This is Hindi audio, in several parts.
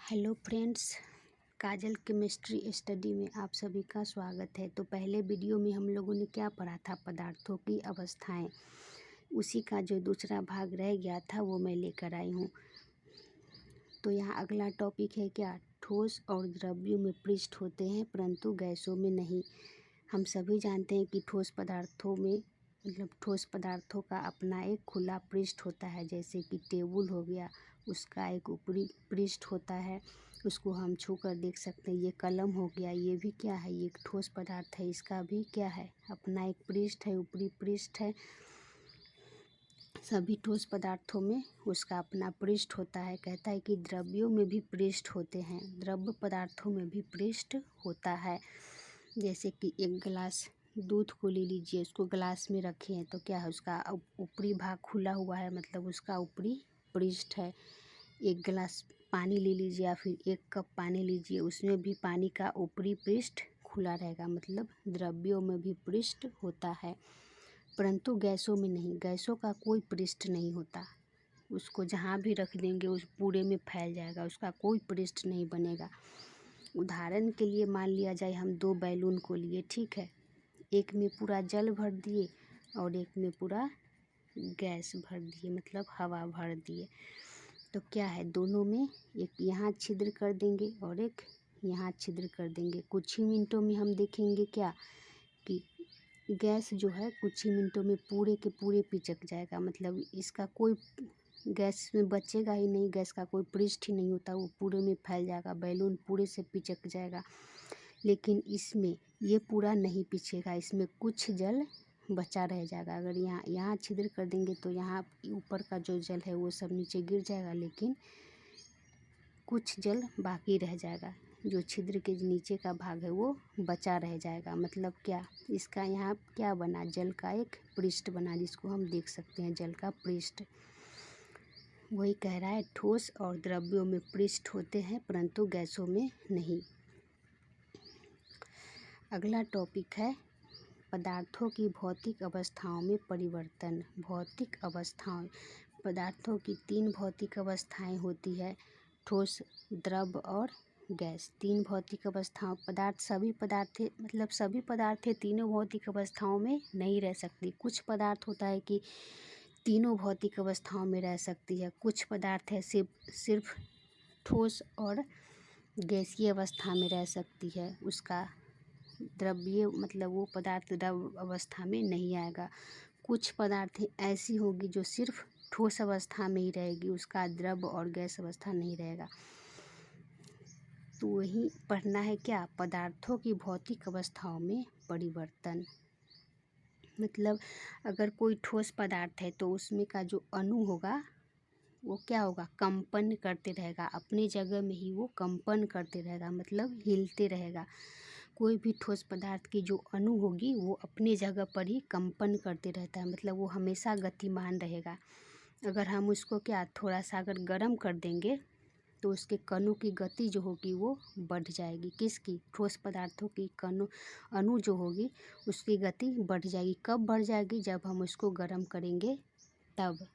हेलो फ्रेंड्स, काजल केमिस्ट्री स्टडी में आप सभी का स्वागत है। तो पहले वीडियो में हम लोगों ने क्या पढ़ा था, पदार्थों की अवस्थाएं। उसी का जो दूसरा भाग रह गया था वो मैं लेकर आई हूँ। तो यहाँ अगला टॉपिक है क्या, ठोस और द्रव्यों में पृष्ठ होते हैं परंतु गैसों में नहीं। हम सभी जानते हैं कि ठोस पदार्थों में ठोस पदार्थों का अपना एक खुला पृष्ठ होता है, जैसे कि टेबल हो गया, उसका एक ऊपरी पृष्ठ होता है, उसको हम छू कर देख सकते हैं। ये कलम हो गया, ये भी क्या है, ये एक ठोस पदार्थ है, इसका भी क्या है, अपना एक पृष्ठ है, ऊपरी पृष्ठ है। सभी ठोस पदार्थों में उसका अपना पृष्ठ होता है। कहता है कि द्रव्यों में भी पृष्ठ होते हैं, द्रव्य पदार्थों में भी पृष्ठ होता है। जैसे कि एक गिलास दूध को ले लीजिए, उसको गिलास में रखे हैं तो क्या है, उसका ऊपरी भाग खुला हुआ है, मतलब उसका ऊपरी पृष्ठ है। एक गिलास पानी ले लीजिए या फिर एक कप पानी लीजिए, उसमें भी पानी का ऊपरी पृष्ठ खुला रहेगा, मतलब द्रव्यों में भी पृष्ठ होता है परंतु गैसों में नहीं। गैसों का कोई पृष्ठ नहीं होता, उसको जहाँ भी रख देंगे उस पूरे में फैल जाएगा, उसका कोई पृष्ठ नहीं बनेगा। उदाहरण के लिए मान लिया जाए हम दो बैलून को लिए, ठीक है, एक में पूरा जल भर दिए और एक में पूरा गैस भर दिए, मतलब हवा भर दिए। तो क्या है, दोनों में एक यहाँ छिद्र कर देंगे और एक यहाँ छिद्र कर देंगे। कुछ ही मिनटों में हम देखेंगे क्या कि गैस जो है कुछ ही मिनटों में पूरे के पूरे पिचक जाएगा, मतलब इसका कोई गैस में बचेगा ही नहीं, गैस का कोई पृष्ठ ही नहीं होता, वो पूरे में फैल जाएगा, बैलून पूरे से पिचक जाएगा। लेकिन इसमें ये पूरा नहीं पिछेगा, इसमें कुछ जल बचा रह जाएगा। अगर यहाँ छिद्र कर देंगे तो यहाँ ऊपर का जो जल है वो सब नीचे गिर जाएगा, लेकिन कुछ जल बाकी रह जाएगा, जो छिद्र के नीचे का भाग है वो बचा रह जाएगा। मतलब क्या, इसका यहाँ क्या बना, जल का एक पृष्ठ बना, जिसको हम देख सकते हैं जल का पृष्ठ। वही कह रहा है, ठोस और द्रव्यों में पृष्ठ होते हैं परंतु गैसों में नहीं। अगला टॉपिक है पदार्थों की भौतिक अवस्थाओं में परिवर्तन। भौतिक अवस्थाएं, पदार्थों की तीन भौतिक अवस्थाएं होती है, ठोस, द्रव और गैस। तीन भौतिक अवस्थाओं, पदार्थ सभी पदार्थ मतलब सभी पदार्थ तीनों भौतिक अवस्थाओं में नहीं रह सकती। कुछ पदार्थ होता है कि तीनों भौतिक अवस्थाओं में रह सकती है, कुछ पदार्थ है सिर्फ ठोस और गैसीय अवस्था में रह सकती है, उसका द्रव्य मतलब वो पदार्थ द्रव अवस्था में नहीं आएगा। कुछ पदार्थ ऐसी होगी जो सिर्फ ठोस अवस्था में ही रहेगी, उसका द्रव और गैस अवस्था नहीं रहेगा। तो वही पढ़ना है क्या, पदार्थों की भौतिक अवस्थाओं में परिवर्तन। मतलब अगर कोई ठोस पदार्थ है तो उसमें का जो अणु होगा वो क्या होगा, कंपन करते रहेगा, अपनी जगह में ही वो कंपन करते रहेगा, मतलब हिलते रहेगा। कोई भी ठोस पदार्थ की जो अणु होगी वो अपनी जगह पर ही कंपन करते रहता है, मतलब वो हमेशा गतिमान रहेगा। अगर हम उसको क्या थोड़ा सा अगर गर्म कर देंगे तो उसके कणों की गति जो होगी वो बढ़ जाएगी। किसकी, ठोस पदार्थों की अणु जो होगी उसकी गति बढ़ जाएगी। कब बढ़ जाएगी, जब हम उसको गर्म करेंगे तब।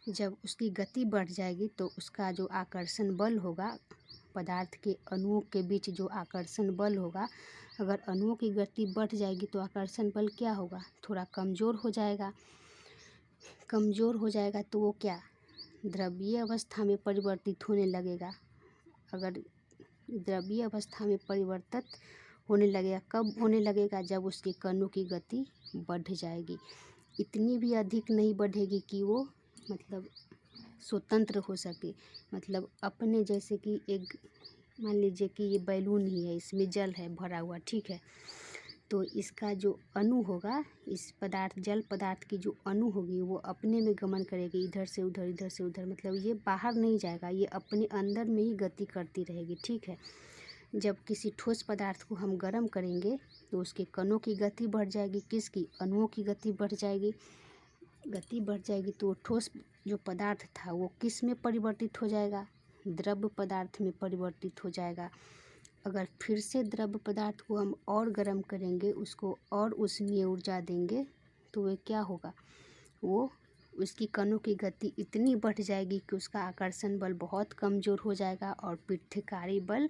जब उसकी गति बढ़ जाएगी तो उसका जो आकर्षण बल होगा, पदार्थ के अणुओं के बीच जो आकर्षण बल होगा, अगर अणुओं की गति बढ़ जाएगी तो आकर्षण बल क्या होगा, थोड़ा कमज़ोर हो जाएगा। कमज़ोर हो जाएगा तो वो क्या, द्रवीय अवस्था में परिवर्तित होने लगेगा। अगर द्रवीय अवस्था में परिवर्तित होने लगेगा, कब होने लगेगा, जब उसके कणों की गति बढ़ जाएगी। इतनी भी अधिक नहीं बढ़ेगी कि वो मतलब स्वतंत्र हो सके, मतलब अपने, जैसे कि एक मान लीजिए कि ये बैलून ही है, इसमें जल है भरा हुआ, ठीक है, तो इसका जो अणु होगा, इस पदार्थ जल पदार्थ की जो अणु होगी वो अपने में गमन करेगी, इधर से उधर इधर से उधर, मतलब ये बाहर नहीं जाएगा, ये अपने अंदर में ही गति करती रहेगी, ठीक है। जब किसी ठोस पदार्थ को हम गर्म करेंगे तो उसके कणों की गति बढ़ जाएगी, किसकी, अणुओं की गति बढ़ जाएगी। गति बढ़ जाएगी तो ठोस जो पदार्थ था वो किस में परिवर्तित हो जाएगा, द्रव पदार्थ में परिवर्तित हो जाएगा। अगर फिर से द्रव पदार्थ को हम और गर्म करेंगे, उसको और उष्मीय ऊर्जा देंगे तो वो क्या होगा, वो उसकी कणों की गति इतनी बढ़ जाएगी कि उसका आकर्षण बल बहुत कमज़ोर हो जाएगा और पृथ्वीकारी बल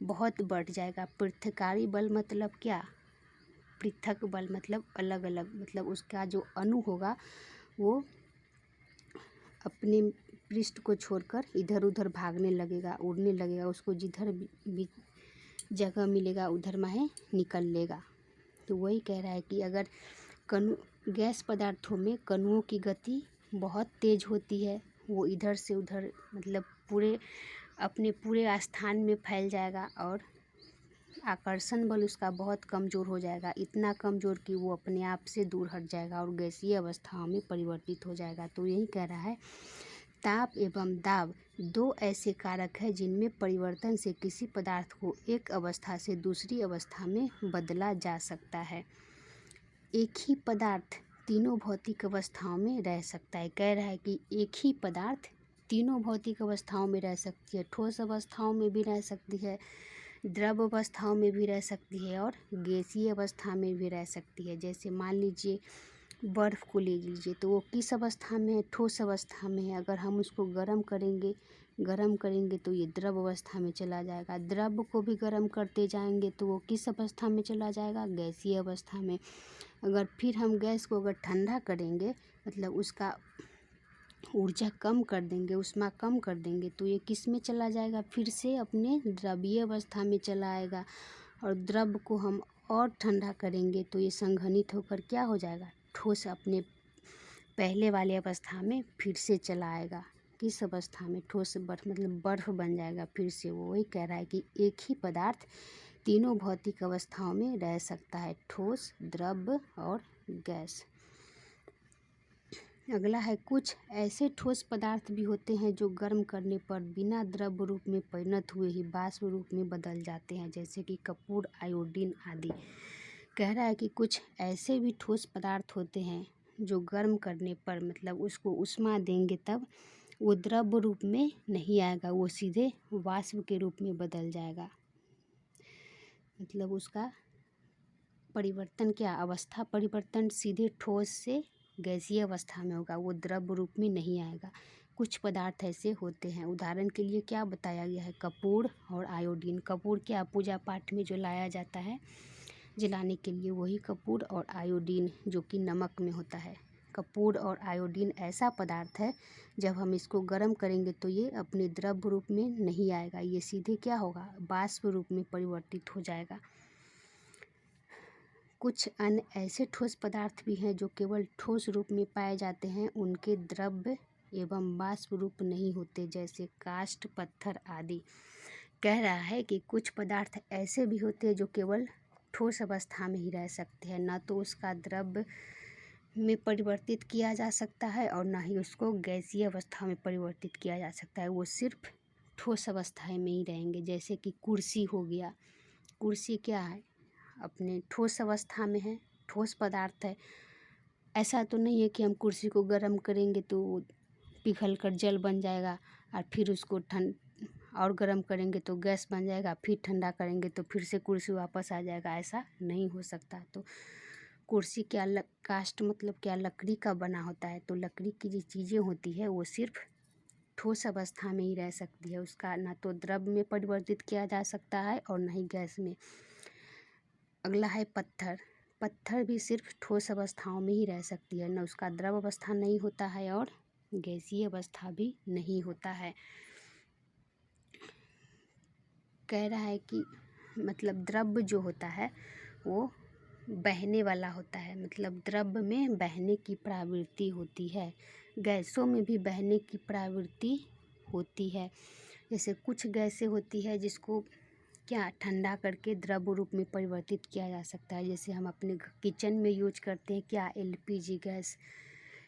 बहुत बढ़ जाएगा। पृथ्वीकारी बल मतलब क्या? पृथक बल मतलब अलग अलग, मतलब उसका जो अणु होगा वो अपने पृष्ठ को छोड़कर इधर उधर भागने लगेगा, उड़ने लगेगा, उसको जिधर भी जगह मिलेगा उधर में निकल लेगा। तो वही कह रहा है कि अगर गैस पदार्थों में कणुओं की गति बहुत तेज़ होती है, वो इधर से उधर मतलब अपने पूरे स्थान में फैल जाएगा और आकर्षण बल उसका बहुत कमज़ोर हो जाएगा, इतना कमज़ोर कि वो अपने आप से दूर हट जाएगा और गैसीय अवस्थाओं में परिवर्तित हो जाएगा। तो यही कह रहा है ताप एवं दाब दो ऐसे कारक हैं जिनमें परिवर्तन से किसी पदार्थ को एक अवस्था से दूसरी अवस्था में बदला जा सकता है। एक ही पदार्थ तीनों भौतिक अवस्थाओं में रह सकता है। कह रहा है कि एक ही पदार्थ तीनों भौतिक अवस्थाओं में रह सकती है, ठोस अवस्थाओं में भी रह सकती है, द्रव अवस्थाओं में भी रह सकती है और गैसीय अवस्था में भी रह सकती है। जैसे मान लीजिए बर्फ़ को ले लीजिए, तो वो किस अवस्था में है? ठोस अवस्था में है। अगर हम उसको गर्म करेंगे तो ये द्रव अवस्था में चला जाएगा। द्रव को भी गर्म करते जाएंगे तो वो किस अवस्था में चला जाएगा? गैसीय अवस्था में। अगर फिर हम गैस को अगर ठंडा करेंगे, मतलब उसका ऊर्जा कम कर देंगे, ऊष्मा कम कर देंगे, तो ये किस में चला जाएगा? फिर से अपने द्रवीय अवस्था में चला आएगा। और द्रव को हम और ठंडा करेंगे तो ये संघनित होकर क्या हो जाएगा? ठोस अपने पहले वाले अवस्था में फिर से चला आएगा। किस अवस्था में? ठोस बर्फ, मतलब बर्फ बन जाएगा फिर से। वो वही कह रहा है कि एक ही पदार्थ तीनों भौतिक अवस्थाओं में रह सकता है, ठोस, द्रव और गैस। अगला है कुछ ऐसे ठोस पदार्थ भी होते हैं जो गर्म करने पर बिना द्रव रूप में परिणत हुए ही वाष्प रूप में बदल जाते हैं, जैसे कि कपूर, आयोडीन आदि। कह रहा है कि कुछ ऐसे भी ठोस पदार्थ होते हैं जो गर्म करने पर, मतलब उसको ऊष्मा देंगे तब वो द्रव रूप में नहीं आएगा, वो सीधे वाष्प के रूप में बदल जाएगा। मतलब उसका परिवर्तन क्या? अवस्था परिवर्तन सीधे ठोस से गैसीय अवस्था में होगा, वो द्रव रूप में नहीं आएगा। कुछ पदार्थ ऐसे होते हैं, उदाहरण के लिए क्या बताया गया है? कपूर और आयोडीन। कपूर क्या? पूजा पाठ में जो लाया जाता है जलाने के लिए, वही कपूर, और आयोडीन जो कि नमक में होता है। कपूर और आयोडीन ऐसा पदार्थ है, जब हम इसको गर्म करेंगे तो ये अपने द्रव रूप में नहीं आएगा, ये सीधे क्या होगा? वाष्प रूप में परिवर्तित हो जाएगा। कुछ अन्य ऐसे ठोस पदार्थ भी हैं जो केवल ठोस रूप में पाए जाते हैं, उनके द्रव एवं वाष्प रूप नहीं होते, जैसे काष्ठ, पत्थर आदि। कह रहा है कि कुछ पदार्थ ऐसे भी होते हैं जो केवल ठोस अवस्था में ही रह सकते हैं, ना तो उसका द्रव में परिवर्तित किया जा सकता है और ना ही उसको गैसीय अवस्था में परिवर्तित किया जा सकता है, वो सिर्फ ठोस अवस्था में ही रहेंगे। जैसे कि कुर्सी हो गया। कुर्सी क्या है? अपने ठोस अवस्था में है, ठोस पदार्थ है। ऐसा तो नहीं है कि हम कुर्सी को गर्म करेंगे तो पिघल कर जल बन जाएगा और फिर उसको और गर्म करेंगे तो गैस बन जाएगा, फिर ठंडा करेंगे तो फिर से कुर्सी वापस आ जाएगा, ऐसा नहीं हो सकता। तो कुर्सी क्या काष्ठ मतलब क्या? लकड़ी का बना होता है। तो लकड़ी की जो चीज़ें होती है वो सिर्फ ठोस अवस्था में ही रह सकती है, उसका ना तो द्रव में परिवर्तित किया जा सकता है और ना ही गैस में। अगला है पत्थर। पत्थर भी सिर्फ ठोस अवस्थाओं में ही रह सकती है, न उसका द्रव अवस्था नहीं होता है और गैसीय अवस्था भी नहीं होता है। कह रहा है कि मतलब द्रव जो होता है वो बहने वाला होता है, मतलब द्रव में बहने की प्रवृत्ति होती है, गैसों में भी बहने की प्रवृत्ति होती है। जैसे कुछ गैसें होती है जिसको क्या ठंडा करके द्रव रूप में परिवर्तित किया जा सकता है, जैसे हम अपने किचन में यूज करते हैं क्या? LPG gas,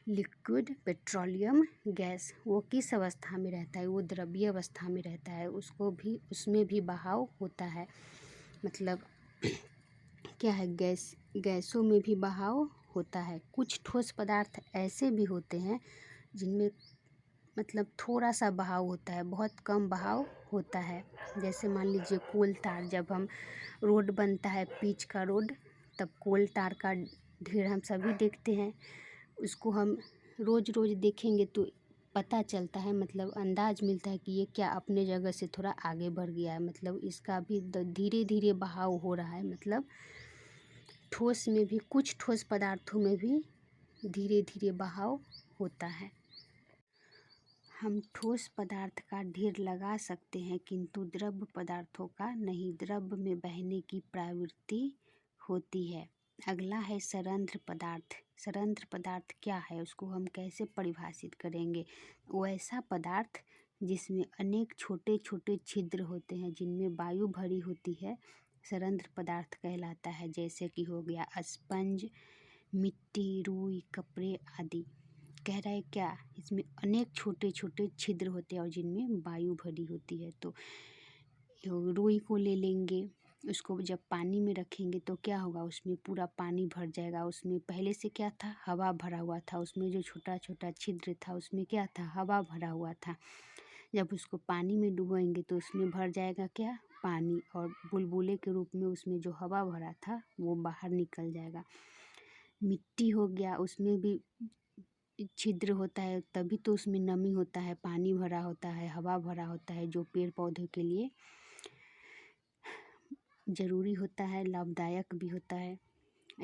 liquid petroleum gas. वो किस अवस्था में रहता है? वो द्रवीय अवस्था में रहता है, उसमें भी बहाव होता है। मतलब क्या है? गैसों में भी बहाव होता है। कुछ ठोस पदार्थ ऐसे भी होते हैं जिनमें मतलब थोड़ा सा बहाव होता है, बहुत कम बहाव होता है। जैसे मान लीजिए कोल तार, जब हम रोड बनता है पिच का रोड, तब कोल तार का ढेर हम सभी देखते हैं। उसको हम रोज़ रोज़ देखेंगे तो पता चलता है, मतलब अंदाज मिलता है कि ये क्या अपने जगह से थोड़ा आगे बढ़ गया है, मतलब इसका भी धीरे धीरे बहाव हो रहा है। मतलब ठोस में भी, कुछ ठोस पदार्थों में भी धीरे धीरे बहाव होता है। हम ठोस पदार्थ का ढेर लगा सकते हैं किंतु द्रव पदार्थों का नहीं। द्रव में बहने की प्रवृत्ति होती है। अगला है सरंध्र पदार्थ। सरंध्र पदार्थ क्या है, उसको हम कैसे परिभाषित करेंगे? वो ऐसा पदार्थ जिसमें अनेक छोटे छोटे छिद्र होते हैं, जिनमें वायु भरी होती है, सरंध्र पदार्थ कहलाता है। जैसे कि हो गया स्पंज, मिट्टी, रुई, कपड़े आदि। कह रहा है क्या, इसमें अनेक छोटे छोटे छिद्र होते हैं और जिनमें वायु भरी होती है। तो रुई को ले लेंगे, उसको जब पानी में रखेंगे तो क्या होगा, उसमें पूरा पानी भर जाएगा। उसमें पहले से क्या था, हवा भरा हुआ था। उसमें जो छोटा छोटा छिद्र था उसमें क्या था, हवा भरा हुआ था। जब उसको पानी में डुबोएंगे तो उसमें भर जाएगा क्या, पानी, और बुलबुले के रूप में उसमें जो हवा भरा था वो बाहर निकल जाएगा। मिट्टी हो गया, उसमें भी छिद्र होता है, तभी तो उसमें नमी होता है, पानी भरा होता है, हवा भरा होता है, जो पेड़ पौधों के लिए ज़रूरी होता है, लाभदायक भी होता है।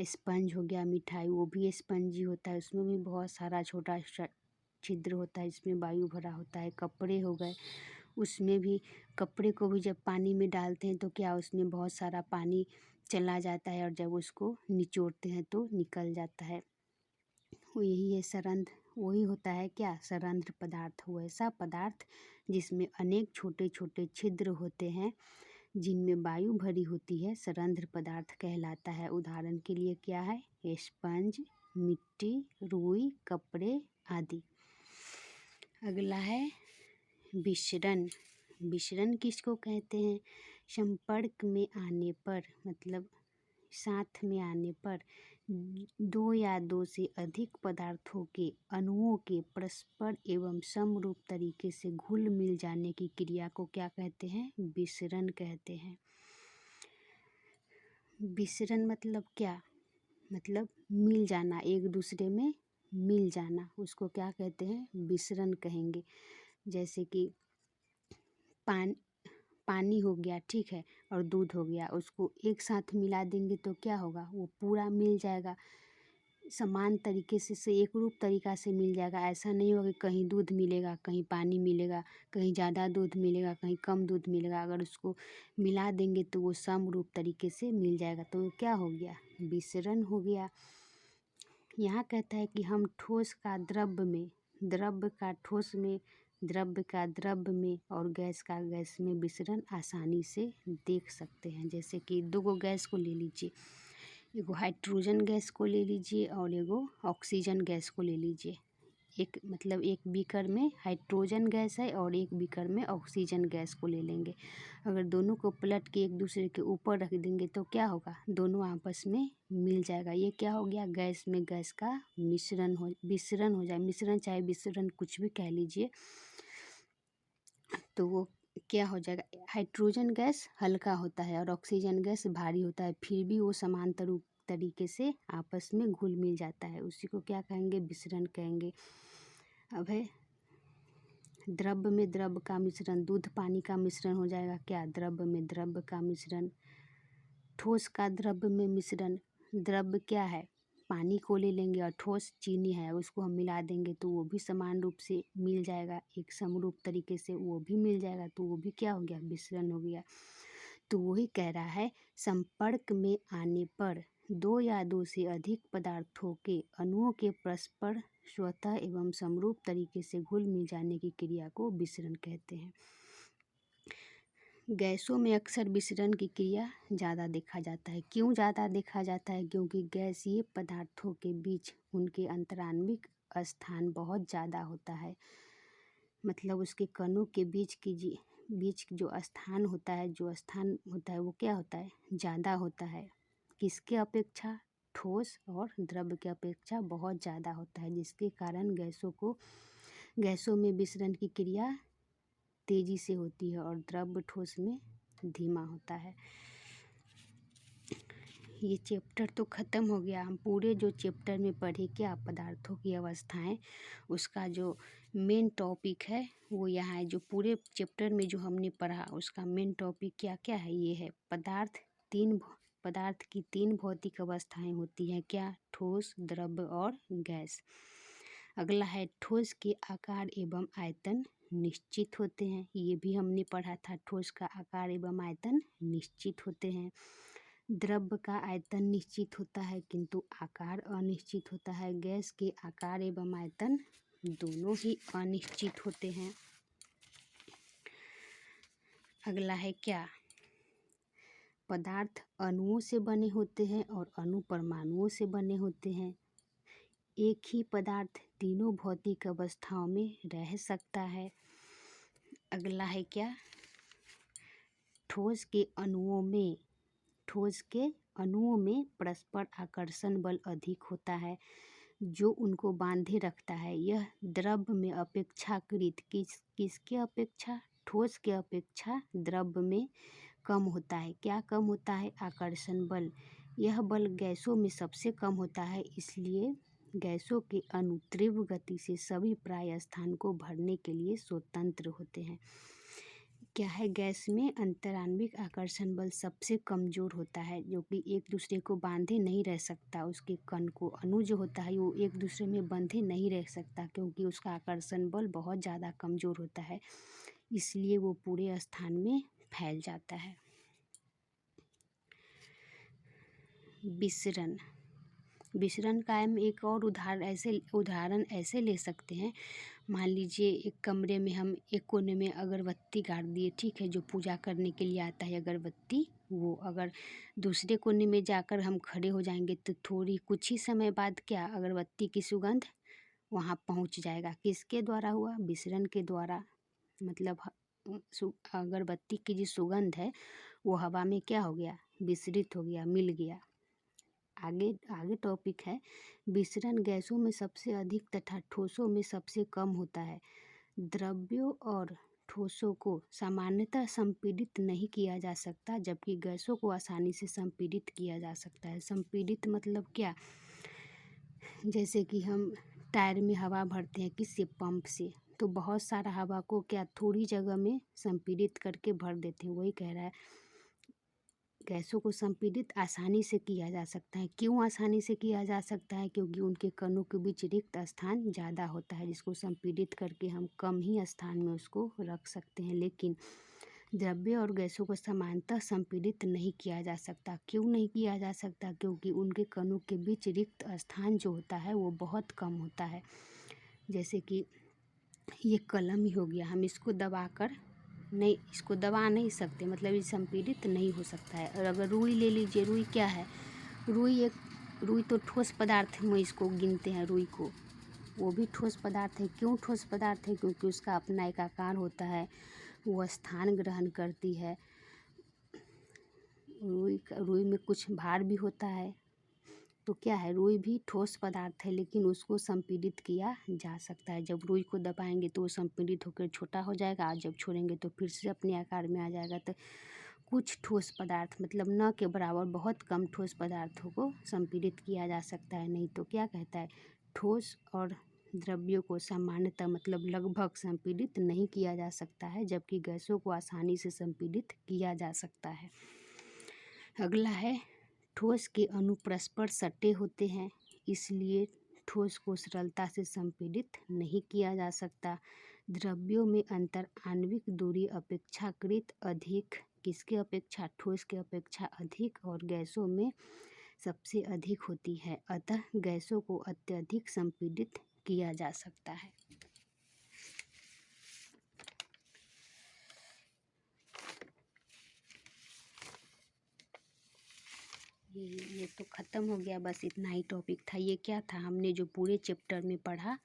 स्पंज हो गया, मिठाई, वो भी स्पंज ही होता है, उसमें भी बहुत सारा छोटा छिद्र होता है, इसमें वायु भरा होता है। कपड़े हो गए, उसमें भी, कपड़े को भी जब पानी में डालते हैं तो क्या, उसमें बहुत सारा पानी चला जाता है, और जब उसको निचोड़ते हैं तो निकल जाता है। यही है सरंध्र, वही होता है क्या, सरंध्र पदार्थ। वो ऐसा पदार्थ जिसमें अनेक छोटे छोटे छिद्र होते हैं, जिनमें वायु भरी होती है, सरंध्र पदार्थ कहलाता है। उदाहरण के लिए क्या है, स्पंज, मिट्टी, रुई, कपड़े आदि। अगला है विसरण। विसरण किसको कहते हैं, संपर्क में आने पर, मतलब साथ में आने पर दो या दो से अधिक पदार्थों के अणुओं के परस्पर एवं समरूप तरीके से घुल मिल जाने की क्रिया को क्या कहते हैं, विसरण कहते हैं। विसरण मतलब क्या, मतलब मिल जाना, एक दूसरे में मिल जाना, उसको क्या कहते हैं, विसरण कहेंगे। जैसे कि पानी हो गया, ठीक है, और दूध हो गया, उसको एक साथ मिला देंगे तो क्या होगा, वो पूरा मिल जाएगा, समान तरीके से एक रूप तरीका से मिल जाएगा। ऐसा नहीं होगा कि कहीं दूध मिलेगा, कहीं पानी मिलेगा, कहीं ज़्यादा दूध मिलेगा, कहीं कम दूध मिलेगा। अगर उसको मिला देंगे तो वो समरूप तरीके से मिल जाएगा, तो क्या हो गया, विसरण हो गया। यहाँ कहता है कि हम ठोस का द्रव्य में, द्रव्य का ठोस में, द्रव्य का द्रव्य में और गैस का गैस में विसरण आसानी से देख सकते हैं। जैसे कि दो गैस को ले लीजिए, एगो हाइड्रोजन गैस को ले लीजिए और एगो ऑक्सीजन गैस को ले लीजिए। एक, मतलब एक बीकर में हाइड्रोजन गैस है और एक बीकर में ऑक्सीजन गैस को ले लेंगे। अगर दोनों को पलट के एक दूसरे के ऊपर रख देंगे तो क्या होगा, दोनों आपस में मिल जाएगा। ये क्या हो गया, गैस में गैस का विसरण हो जाए, मिश्रण चाहे विसरण कुछ भी कह लीजिए। तो वो क्या हो जाएगा, हाइड्रोजन गैस हल्का होता है और ऑक्सीजन गैस भारी होता है, फिर भी वो समान तरीके से आपस में घुल मिल जाता है, उसी को क्या कहेंगे, विसरण कहेंगे। अब है द्रव्य में द्रव्य का मिश्रण, दूध पानी का मिश्रण हो जाएगा क्या, द्रव्य में द्रव्य का मिश्रण। ठोस का द्रव्य में मिश्रण, द्रव्य क्या है, पानी को ले लेंगे और ठोस चीनी है, उसको हम मिला देंगे तो वो भी समान रूप से मिल जाएगा, एक समरूप तरीके से वो भी मिल जाएगा, तो वो भी क्या हो गया, विसरण हो गया। तो वही कह रहा है, संपर्क में आने पर दो या दो से अधिक पदार्थों के अणुओं के परस्पर स्वतः एवं समरूप तरीके से घुल मिल जाने की क्रिया को विसरण कहते हैं। गैसों में अक्सर विसरण की क्रिया ज़्यादा देखा जाता है। क्यों ज़्यादा देखा जाता है, क्योंकि गैसीय पदार्थों के बीच उनके अंतराण्विक स्थान बहुत ज़्यादा होता है, मतलब उसके कणों के बीच जो स्थान होता है, वो क्या होता है, ज़्यादा होता है। किसके अपेक्षा, ठोस और द्रव्य के अपेक्षा बहुत ज़्यादा होता है, जिसके कारण गैसों में विसरण की क्रिया तेजी से होती है और द्रव्य ठोस में धीमा होता है। ये चैप्टर तो ख़त्म हो गया। हम पूरे जो चैप्टर में पढ़े क्या पदार्थों की अवस्थाएं, उसका जो मेन टॉपिक है वो यहाँ है। जो पूरे चैप्टर में जो हमने पढ़ा उसका मेन टॉपिक क्या क्या है, ये है पदार्थ की तीन भौतिक अवस्थाएं होती हैं। क्या? ठोस, द्रव्य और गैस। अगला है ठोस के आकार एवं आयतन निश्चित होते हैं। ये भी हमने पढ़ा था, ठोस का आकार एवं आयतन निश्चित होते हैं। द्रव्य का आयतन निश्चित होता है किंतु आकार अनिश्चित होता है। गैस के आकार एवं आयतन दोनों ही अनिश्चित होते हैं। अगला है क्या? पदार्थ अणुओं से बने होते हैं और अणु परमाणुओं से बने होते हैं। एक ही पदार्थ तीनों भौतिक अवस्थाओं में रह सकता है। अगला है क्या? ठोस के अणुओं में परस्पर आकर्षण बल अधिक होता है जो उनको बांधे रखता है। यह द्रव्य में अपेक्षाकृत किसके अपेक्षा? ठोस के अपेक्षा द्रव्य में कम होता है। क्या कम होता है? आकर्षण बल। यह बल गैसों में सबसे कम होता है, इसलिए गैसों के अणु तीव्र गति से सभी प्राय स्थान को भरने के लिए स्वतंत्र होते हैं। क्या है? गैस में अंतराण्विक आकर्षण बल सबसे कमजोर होता है, जो कि एक दूसरे को बांधे नहीं रह सकता। उसके कण को अणु जो होता है वो एक दूसरे में बंधे नहीं रह सकता, क्योंकि उसका आकर्षण बल बहुत ज़्यादा कमजोर होता है, इसलिए वो पूरे स्थान में फैल जाता है। विसरण का हम एक और उदाहरण ऐसे ले सकते हैं। मान लीजिए एक कमरे में हम एक कोने में अगरबत्ती गाड़ दिए, ठीक है, जो पूजा करने के लिए आता है अगरबत्ती, वो अगर दूसरे कोने में जाकर हम खड़े हो जाएंगे तो कुछ ही समय बाद क्या अगरबत्ती की सुगंध वहाँ पहुँच जाएगा। किसके द्वारा हुआ? विसरण के द्वारा। मतलब अगरबत्ती की जो सुगंध है वो हवा में क्या हो गया? विसरित हो गया, मिल गया। आगे टॉपिक है विसरण गैसों में सबसे अधिक तथा ठोसों में सबसे कम होता है। द्रव्यों और ठोसों को सामान्यतः संपीड़ित नहीं किया जा सकता, जबकि गैसों को आसानी से संपीड़ित किया जा सकता है। संपीड़ित मतलब क्या? जैसे कि हम टायर में हवा भरते हैं किससे? पंप से, तो बहुत सारा हवा को क्या थोड़ी जगह में संपीड़ित करके भर देते हैं। वही कह रहा है गैसों को संपीड़ित आसानी से किया जा सकता है। क्यों आसानी से किया जा सकता है? क्योंकि उनके कणों के बीच रिक्त स्थान ज़्यादा होता है, जिसको संपीड़ित करके हम कम ही स्थान में उसको रख सकते हैं। लेकिन द्रव्य और गैसों को समानतः संपीड़ित नहीं किया जा सकता। क्यों नहीं किया जा सकता? क्योंकि उनके कणों के बीच रिक्त स्थान जो होता है वो बहुत कम होता है। जैसे कि ये कलम ही हो गया, हम इसको दबा नहीं सकते, मतलब ये संपीड़ित नहीं हो सकता है। और अगर रुई ले लीजिए, रुई क्या है? रुई तो ठोस पदार्थ में इसको गिनते हैं, रुई को, वो भी ठोस पदार्थ है। क्यों ठोस पदार्थ है? क्योंकि उसका अपना एक आकार होता है, वो स्थान ग्रहण करती है। रुई में कुछ भार भी होता है, तो क्या है? रुई भी ठोस पदार्थ है, लेकिन उसको संपीड़ित किया जा सकता है। जब रुई को दबाएंगे तो वो संपीड़ित होकर छोटा हो जाएगा, और जब छोड़ेंगे तो फिर से अपने आकार में आ जाएगा। तो कुछ ठोस पदार्थ, मतलब न के बराबर बहुत कम ठोस पदार्थों को संपीड़ित किया जा सकता है। नहीं तो क्या कहता है? ठोस और द्रव्यों को सामान्यतः मतलब लगभग संपीड़ित नहीं किया जा सकता है, जबकि गैसों को आसानी से संपीड़ित किया जा सकता है। अगला है ठोस के अणु परस्पर सटे होते हैं, इसलिए ठोस को सरलता से संपीड़ित नहीं किया जा सकता। द्रव्यों में अंतर आणविक दूरी अपेक्षाकृत अधिक, किसके अपेक्षा? ठोस के अपेक्षा अधिक, और गैसों में सबसे अधिक होती है। अतः गैसों को अत्यधिक संपीड़ित किया जा सकता है। ये तो ख़त्म हो गया, बस इतना ही टॉपिक था। ये क्या था? हमने जो पूरे चैप्टर में पढ़ा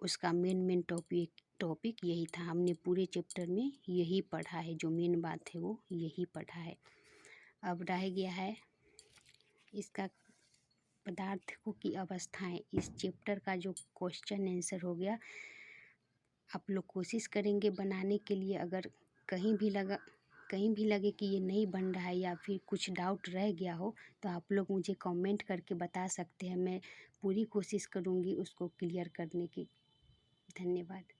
उसका मेन टॉपिक यही था। हमने पूरे चैप्टर में यही पढ़ा है, जो मेन बात है वो यही पढ़ा है। अब रह गया है इसका पदार्थों की अवस्थाएं। इस चैप्टर का जो क्वेश्चन आंसर हो गया, आप लोग कोशिश करेंगे बनाने के लिए। अगर कहीं भी लगा कहीं भी लगे कि ये नहीं बन रहा है या फिर कुछ डाउट रह गया हो तो आप लोग मुझे कमेंट करके बता सकते हैं। मैं पूरी कोशिश करूँगी उसको क्लियर करने की। धन्यवाद।